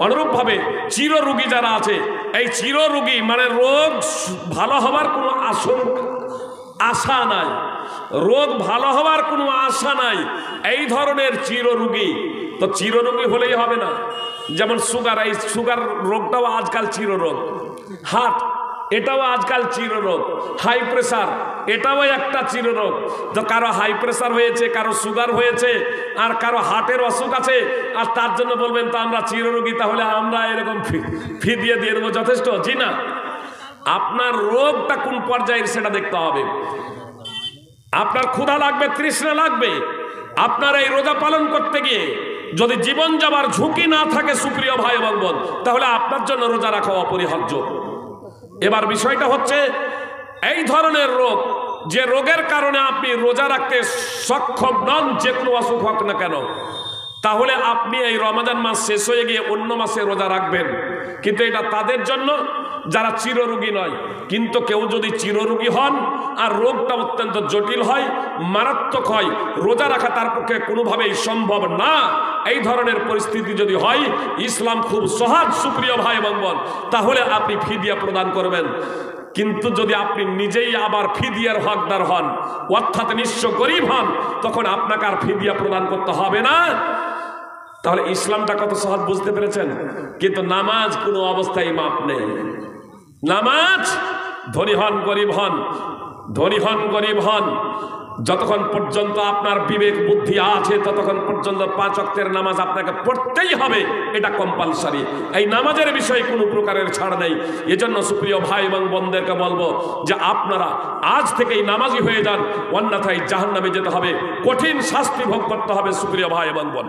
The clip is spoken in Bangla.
অনুরূপভাবে চিররোগী যারা আছে, এই চিররোগী মানে রোগ ভালো হওয়ার কোনো আশা নাই, রোগ ভালো হওয়ার কোনো আশা নাই, এই ধরনের চিররোগী। তো চিররোগী হলেই হবে না। যেমন সুগার, এই সুগার রোগটাও আজকাল চিররোগ। হার্ট, এটাও আজকাল চিররোগ। হাই প্রেসার, এটাও একটা চিররোগ। তো কারো হাই প্রেসার হয়েছে, কারো সুগার হয়েছে, আর কারো হার্টের অসুখ আছে, আর তার জন্য বলবেন তো আমরা চিররোগী, তাহলে আমরা এরকম ফি দিয়ে দেবো, যথেষ্ট? জি না। আপনার রোগটা কোন পর্যায়ের সেটা দেখতে হবে। আপনার ক্ষুধা লাগবে, তৃষ্ণা লাগবে। আপনার এই রোজা পালন করতে গিয়ে যদি জীবন যাবার ঝুঁকি না থাকে সুপ্রিয় ভাই এবং বোন, তাহলে আপনার জন্য রোজা রাখা অপরিহার্য। এবার বিষয়টা হচ্ছে এই ধরনের রোগ, যে রোগের কারণে আপনি রোজা রাখতে সক্ষম নন, যে কোনো অসুখ হোক না কেন, তাহলে আপনি এই রমাদান মাস শেষ হয়ে গিয়ে অন্য মাসে রোজা রাখবেন। কিন্তু এটা তাদের জন্য যারা চিররোগী নয়। কিন্তু কেউ যদি চিররোগী হন আর রোগটা অত্যন্ত জটিল হয়, মারাত্মক হয়, রোজা রাখা তার পক্ষে কোনোভাবেই সম্ভব না, এই ধরনের পরিস্থিতি যদি হয়, ইসলাম খুব সহজ সুপ্রিয় ভাই এবং বোন, তাহলে আপনি ফিদিয়া প্রদান করবেন। কিন্তু যদি আপনি নিজেই আবার ফিদিয়ার হকদার হন, অর্থাৎ নিঃস্ব গরিব হন, তখন আপনাকে আর ফিদিয়া প্রদান করতে হবে না। তাহলে ইসলামটা কত সহজ, বুঝতে পেরেছেন? কিন্তু নামাজ কোনো অবস্থায় মাপ নেই। নামাজ ধনী হন গরিব হন, ধনী হন গরিব হন, যতক্ষণ পর্যন্ত আপনার বিবেক বুদ্ধি আছে ততক্ষণ পর্যন্ত 5 ওয়াক্তের নামাজ আপনাকে পড়তেই হবে, এটা কম্পালসারি। এই নামাজের বিষয়ে কোনো প্রকারের ছাড় নেই। এজন্য সুপ্রিয় ভাই এবং বোনদেরকে বলবো যে আপনারা আজ থেকেই নামাজি হয়ে যান, অন্যথায় জাহান্নামে যেতে হবে, কঠিন শাস্তি ভোগ করতে হবে সুপ্রিয় ভাই এবং বোন।